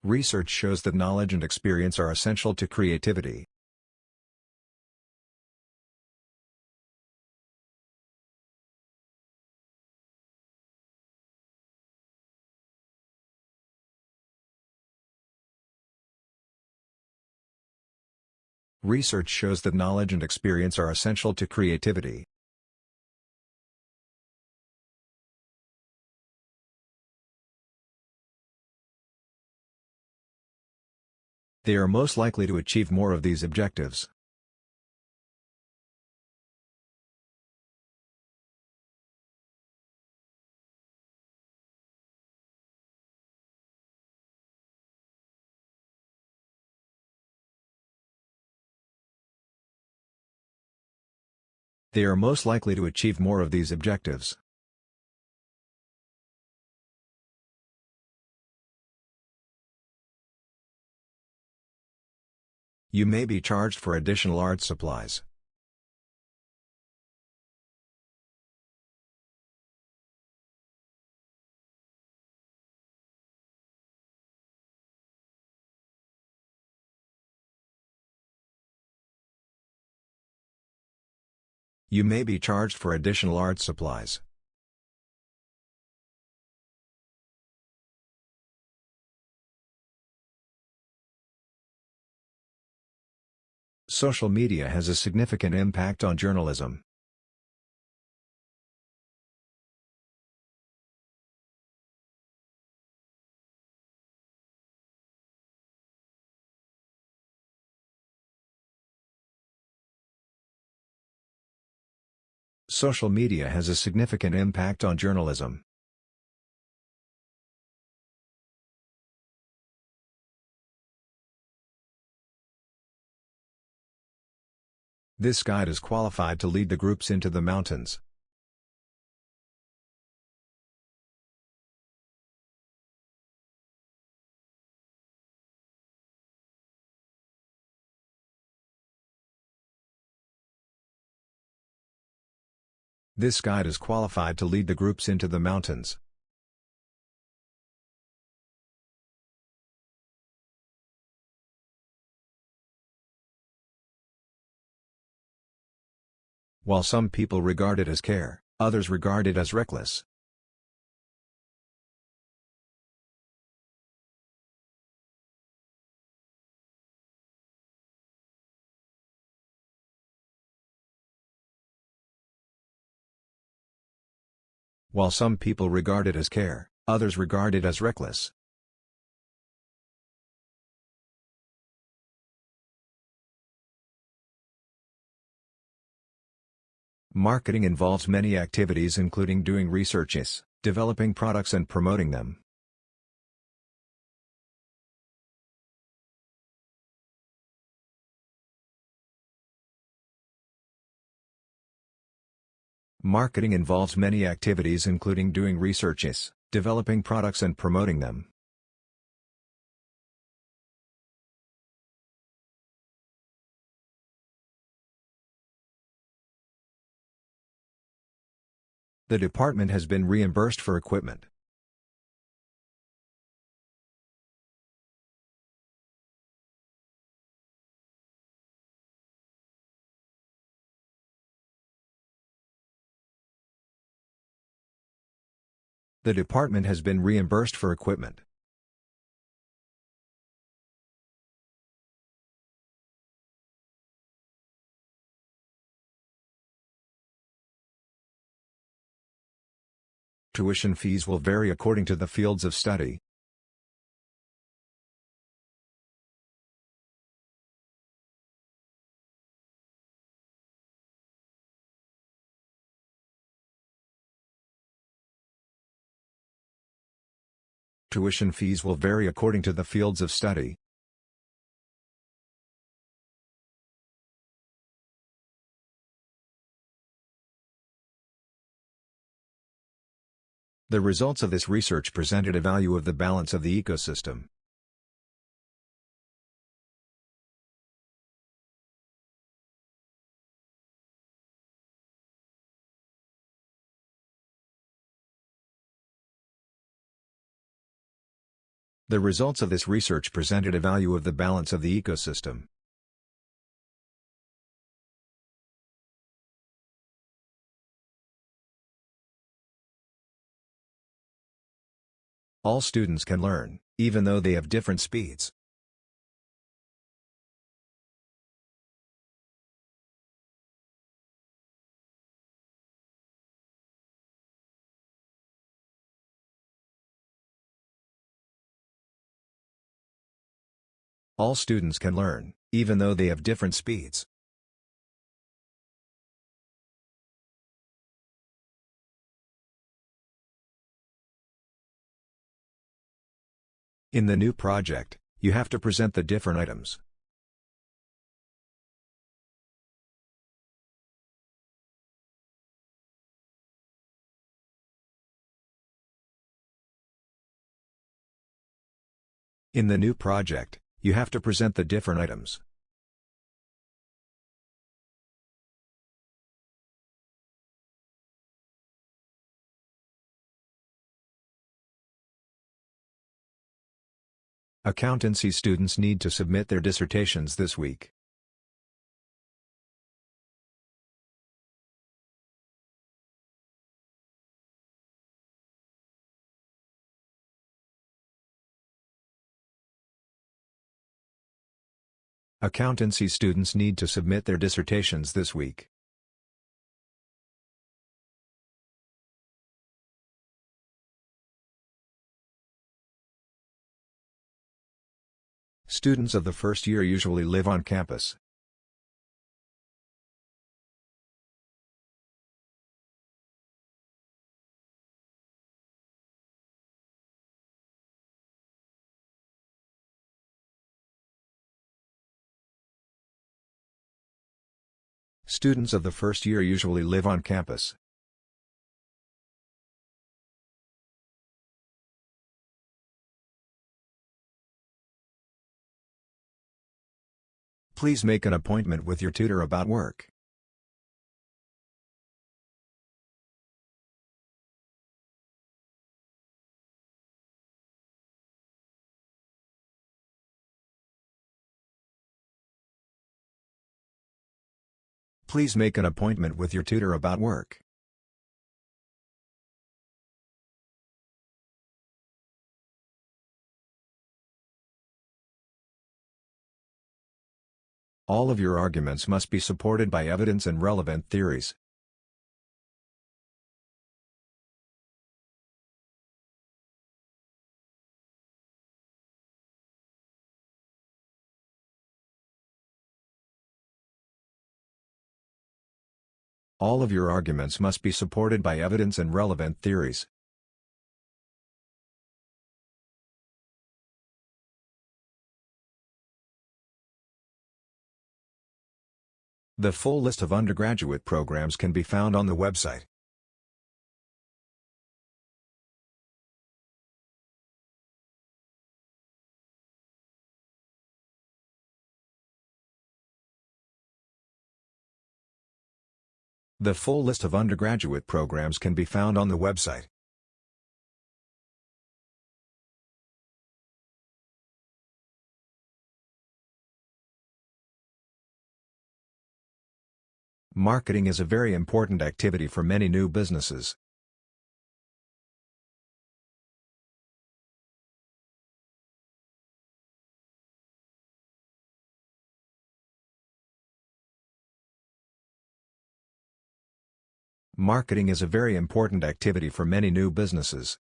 Research shows that knowledge and experience are essential to creativity. Research shows that knowledge and experience are essential to creativity. They are most likely to achieve more of these objectives. They are most likely to achieve more of these objectives. You may be charged for additional art supplies. You may be charged for additional art supplies. Social media has a significant impact on journalism. Social media has a significant impact on journalism. This guide is qualified to lead the groups into the mountains. This guide is qualified to lead the groups into the mountains. While some people regard it as care, others regard it as reckless. While some people regard it as care, others regard it as reckless. Marketing involves many activities including doing researches, developing products and promoting them. Marketing involves many activities including doing researches, developing products and promoting them. The department has been reimbursed for equipment. The department has been reimbursed for equipment. Tuition fees will vary according to the fields of study. Tuition fees will vary according to the fields of study. The results of this research presented a value of the balance of the ecosystem. The results of this research presented a value of the balance of the ecosystem. All students can learn, even though they have different speeds. All students can learn, even though they have different speeds. In the new project, you have to present the different items. In the new project, you have to present the different items. Accountancy students need to submit their dissertations this week. Accountancy students need to submit their dissertations this week. Students of the first year usually live on campus. Students of the first year usually live on campus. Please make an appointment with your tutor about work. Please make an appointment with your tutor about work. All of your arguments must be supported by evidence and relevant theories. All of your arguments must be supported by evidence and relevant theories. The full list of undergraduate programs can be found on the website. The full list of undergraduate programs can be found on the website. Marketing is a very important activity for many new businesses. Marketing is a very important activity for many new businesses.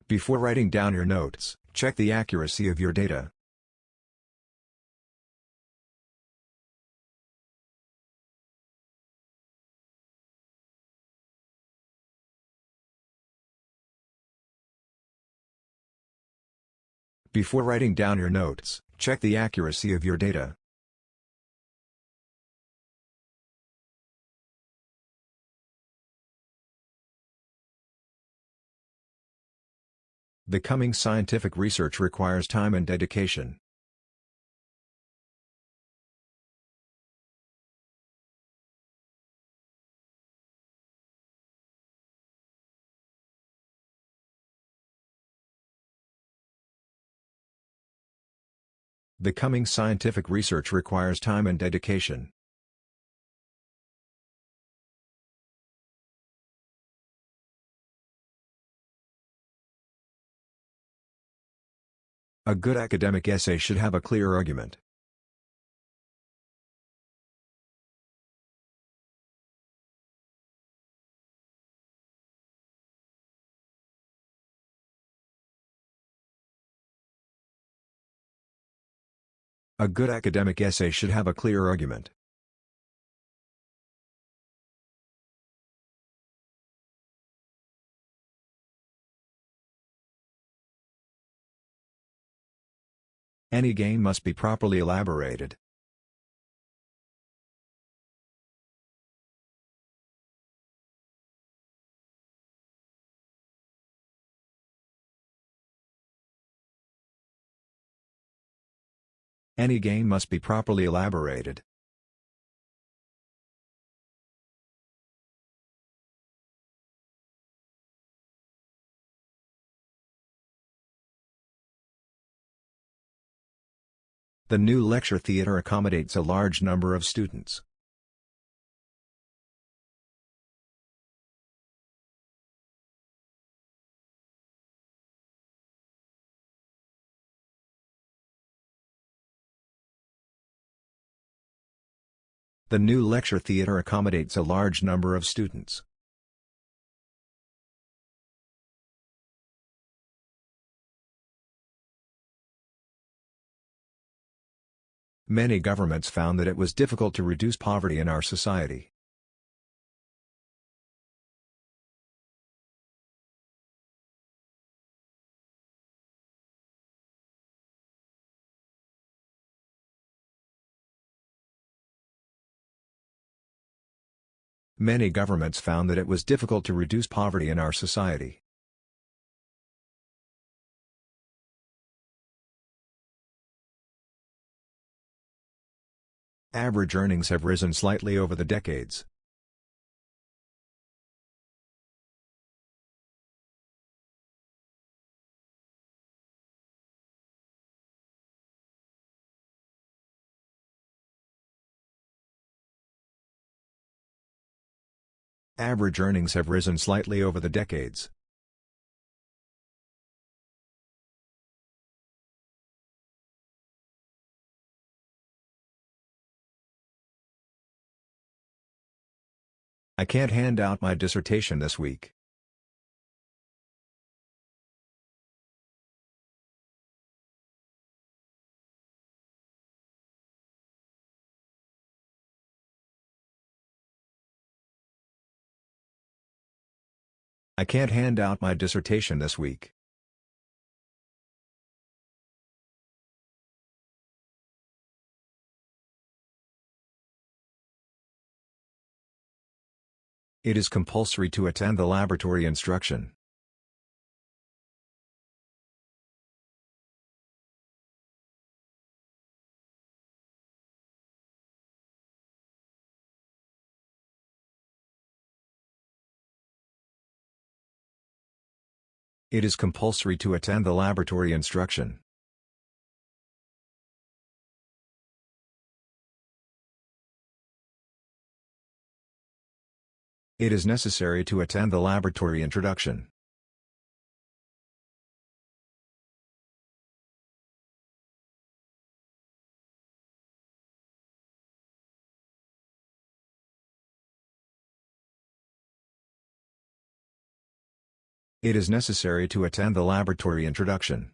Before writing down your notes, check the accuracy of your data. Before writing down your notes, check the accuracy of your data. Becoming scientific research requires time and dedication. Becoming scientific research requires time and dedication. A good academic essay should have a clear argument. A good academic essay should have a clear argument. Any gain must be properly elaborated. Any gain must be properly elaborated. The new lecture theatre accommodates a large number of students. The new lecture theatre accommodates a large number of students. Many governments found that it was difficult to reduce poverty in our society. Many governments found that it was difficult to reduce poverty in our society. Average earnings have risen slightly over the decades. Average earnings have risen slightly over the decades. I can't hand out my dissertation this week. I can't hand out my dissertation this week. It is compulsory to attend the laboratory instruction. It is compulsory to attend the laboratory instruction. It is necessary to attend the laboratory introduction. It is necessary to attend the laboratory introduction.